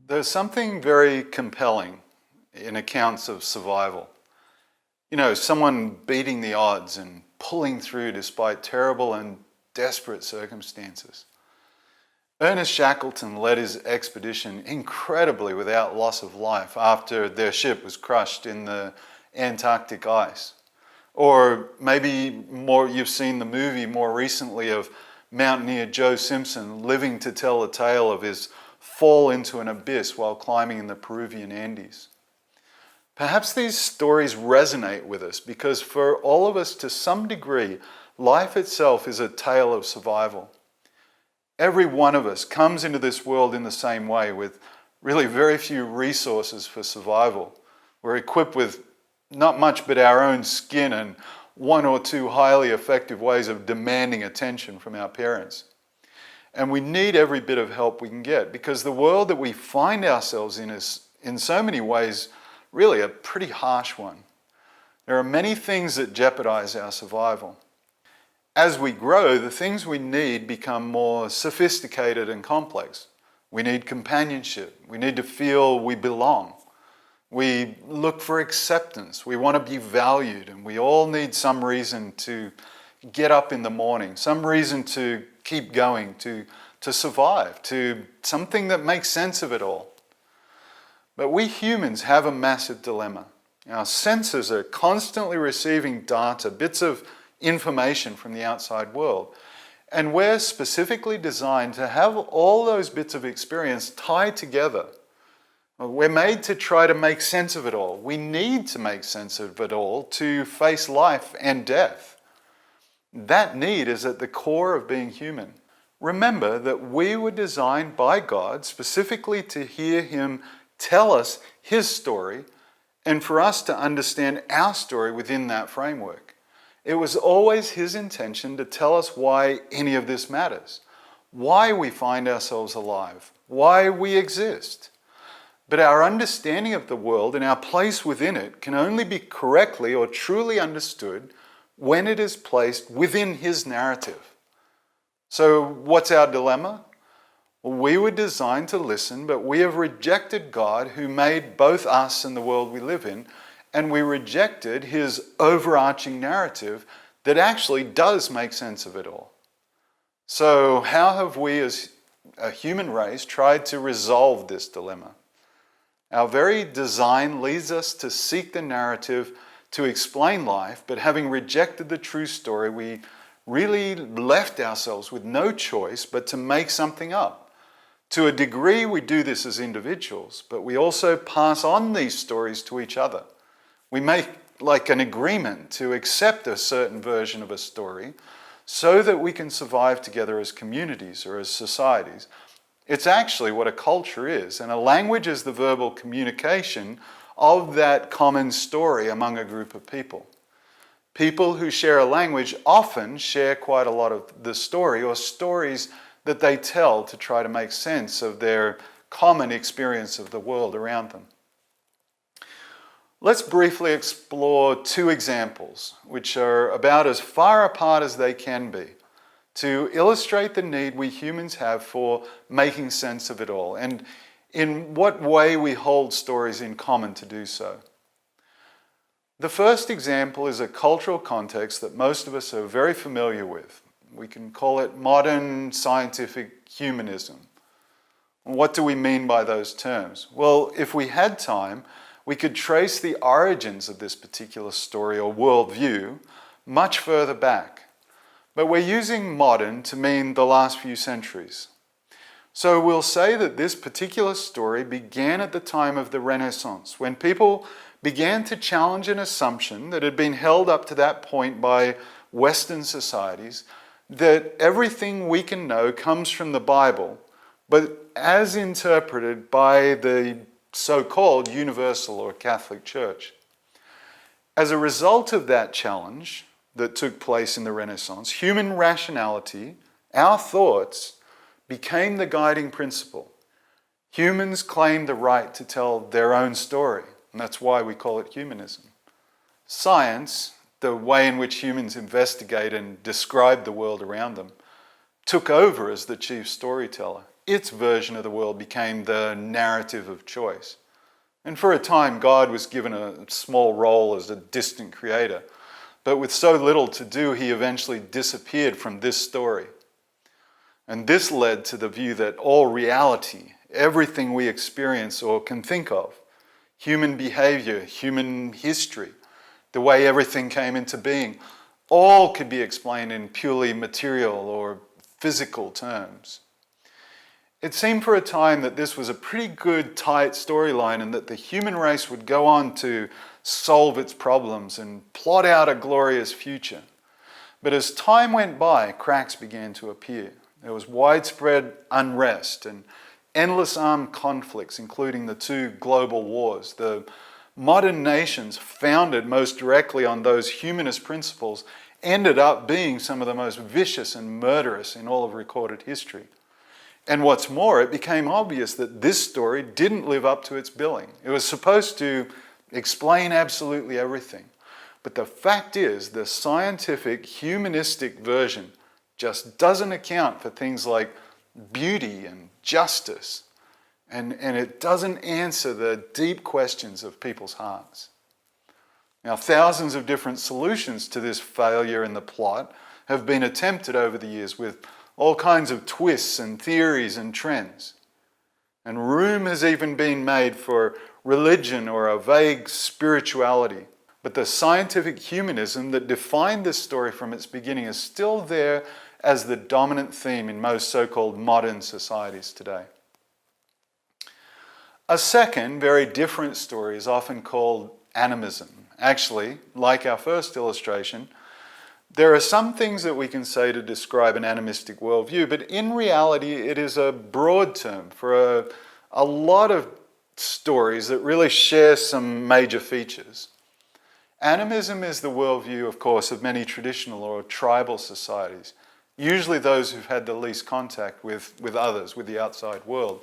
There's something very compelling in accounts of survival. You know, someone beating the odds and pulling through despite terrible and desperate circumstances. Ernest Shackleton led his expedition incredibly without loss of life after their ship was crushed in the Antarctic ice. Or maybe you've seen the movie more recently of mountaineer Joe Simpson living to tell the tale of his fall into an abyss while climbing in the Peruvian Andes. Perhaps these stories resonate with us because for all of us to some degree, life itself is a tale of survival. Every one of us comes into this world in the same way with really very few resources for survival. We're equipped with not much but our own skin and one or two highly effective ways of demanding attention from our parents. And we need every bit of help we can get because the world that we find ourselves in is, in so many ways, really a pretty harsh one. There are many things that jeopardize our survival. As we grow, the things we need become more sophisticated and complex. We need companionship. We need to feel we belong. We look for acceptance. We want to be valued, and we all need some reason to get up in the morning, some reason to keep going, to survive, to something that makes sense of it all. But we humans have a massive dilemma. Our senses are constantly receiving data, bits of information from the outside world. And we're specifically designed to have all those bits of experience tied together. We're made to try to make sense of it all. We need to make sense of it all to face life and death. That need is at the core of being human. Remember that we were designed by God specifically to hear Him tell us His story and for us to understand our story within that framework. It was always His intention to tell us why any of this matters, why we find ourselves alive, why we exist. But our understanding of the world and our place within it can only be correctly or truly understood when it is placed within His narrative. So what's our dilemma? Well, we were designed to listen, but we have rejected God who made both us and the world we live in, and we rejected His overarching narrative that actually does make sense of it all. So how have we as a human race tried to resolve this dilemma? Our very design leads us to seek the narrative to explain life, but having rejected the true story, we really left ourselves with no choice but to make something up. To a degree, we do this as individuals, but we also pass on these stories to each other. We make like an agreement to accept a certain version of a story so that we can survive together as communities or as societies. It's actually what a culture is, and a language is the verbal communication of that common story among a group of people. People who share a language often share quite a lot of the story or stories that they tell to try to make sense of their common experience of the world around them. Let's briefly explore two examples, which are about as far apart as they can be, to illustrate the need we humans have for making sense of it all, and in what way we hold stories in common to do so. The first example is a cultural context that most of us are very familiar with. We can call it modern scientific humanism. What do we mean by those terms? Well, if we had time, we could trace the origins of this particular story or worldview much further back. But we're using modern to mean the last few centuries. So we'll say that this particular story began at the time of the Renaissance, when people began to challenge an assumption that had been held up to that point by Western societies, that everything we can know comes from the Bible, but as interpreted by the so-called universal or Catholic Church. As a result of that challenge that took place in the Renaissance, human rationality, our thoughts, became the guiding principle. Humans claimed the right to tell their own story, and that's why we call it humanism. Science, the way in which humans investigate and describe the world around them, took over as the chief storyteller. its version of the world became the narrative of choice. And for a time, God was given a small role as a distant creator. But with so little to do, he eventually disappeared from this story. And this led to the view that all reality, everything we experience or can think of, human behavior, human history, the way everything came into being, all could be explained in purely material or physical terms. It seemed for a time that this was a pretty good, tight storyline and that the human race would go on to solve its problems and plot out a glorious future. But as time went by, cracks began to appear. There was widespread unrest and endless armed conflicts, including the two global wars. The modern nations, founded most directly on those humanist principles, ended up being some of the most vicious and murderous in all of recorded history. And what's more, it became obvious that this story didn't live up to its billing. It was supposed to explain absolutely everything. But the fact is, the scientific, humanistic version just doesn't account for things like beauty and justice. And it doesn't answer the deep questions of people's hearts. Now, thousands of different solutions to this failure in the plot have been attempted over the years with all kinds of twists and theories and trends. And room has even been made for religion or a vague spirituality. But the scientific humanism that defined this story from its beginning is still there as the dominant theme in most so-called modern societies today. A second, very different story is often called animism. Actually, like our first illustration, there are some things that we can say to describe an animistic worldview, but in reality it is a broad term for a lot of stories that really share some major features. Animism is the worldview, of course, of many traditional or tribal societies, usually those who've had the least contact with others, with the outside world.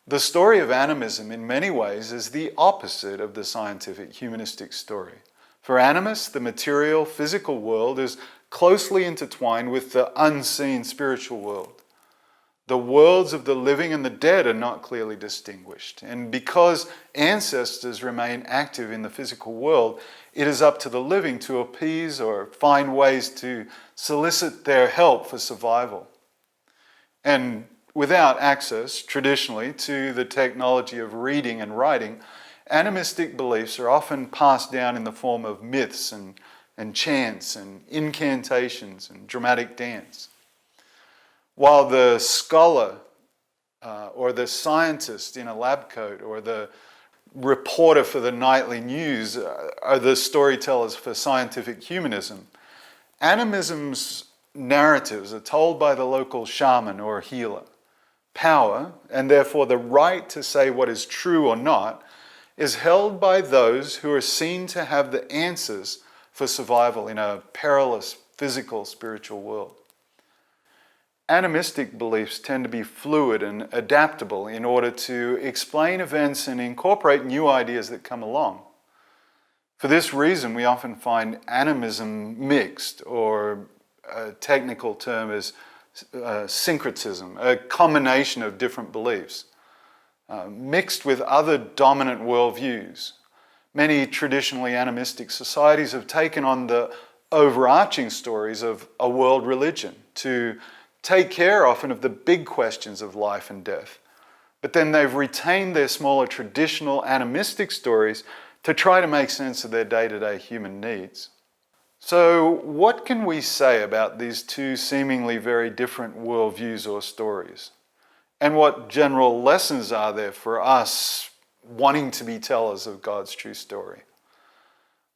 The story of animism in many ways is the opposite of the scientific humanistic story. For animists, the material, physical world is closely intertwined with the unseen spiritual world. The worlds of the living and the dead are not clearly distinguished. And because ancestors remain active in the physical world, it is up to the living to appease or find ways to solicit their help for survival. And without access, traditionally, to the technology of reading and writing, animistic beliefs are often passed down in the form of myths and chants and incantations and dramatic dance. While the scholar or the scientist in a lab coat or the reporter for the nightly news are the storytellers for scientific humanism, animism's narratives are told by the local shaman or healer. Power, and therefore the right to say what is true or not, is held by those who are seen to have the answers for survival in a perilous physical spiritual world. Animistic beliefs tend to be fluid and adaptable in order to explain events and incorporate new ideas that come along. For this reason, we often find animism mixed, or a technical term is syncretism, a combination of different beliefs, mixed with other dominant worldviews. Many traditionally animistic societies have taken on the overarching stories of a world religion to take care often of the big questions of life and death. But then they've retained their smaller traditional animistic stories to try to make sense of their day-to-day human needs. So what can we say about these two seemingly very different worldviews or stories? And what general lessons are there for us wanting to be tellers of God's true story?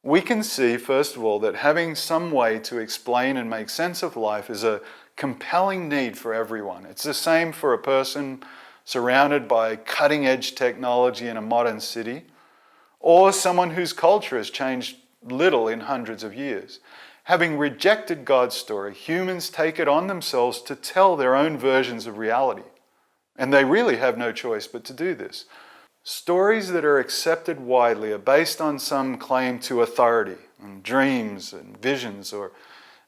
We can see, first of all, that having some way to explain and make sense of life is a compelling need for everyone. It's the same for a person surrounded by cutting-edge technology in a modern city, or someone whose culture has changed little in hundreds of years. Having rejected God's story, humans take it on themselves to tell their own versions of reality. And they really have no choice but to do this. Stories that are accepted widely are based on some claim to authority, and dreams and visions or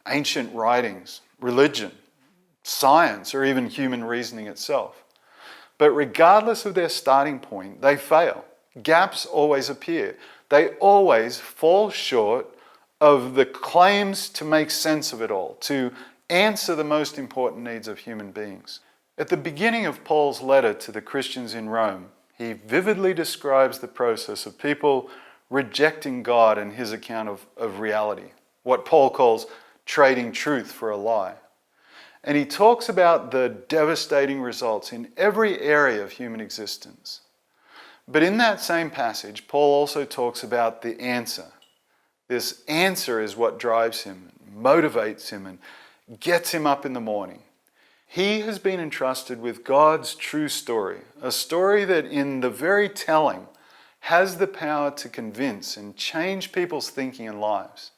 ancient writings, religion, science, or even human reasoning itself. But regardless of their starting point, they fail. Gaps always appear. They always fall short of the claims to make sense of it all, to answer the most important needs of human beings. At the beginning of Paul's letter to the Christians in Rome, he vividly describes the process of people rejecting God and his account of reality, what Paul calls trading truth for a lie. And he talks about the devastating results in every area of human existence. But in that same passage, Paul also talks about the answer. This answer is what drives him, motivates him, and gets him up in the morning. He has been entrusted with God's true story, a story that in the very telling has the power to convince and change people's thinking and lives.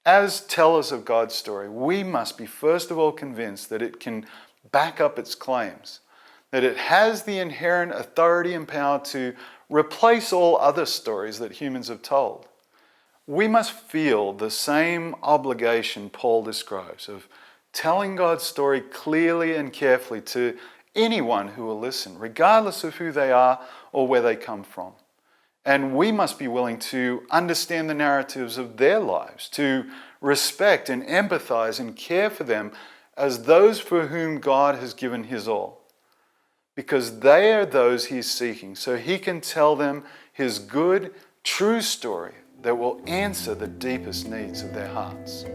As tellers of God's story, we must be first of all convinced that it can back up its claims, that it has the inherent authority and power to replace all other stories that humans have told. We must feel the same obligation Paul describes of telling God's story clearly and carefully to anyone who will listen, regardless of who they are or where they come from. And we must be willing to understand the narratives of their lives, to respect and empathize and care for them as those for whom God has given his all. Because they are those he's seeking, so he can tell them his good, true story that will answer the deepest needs of their hearts.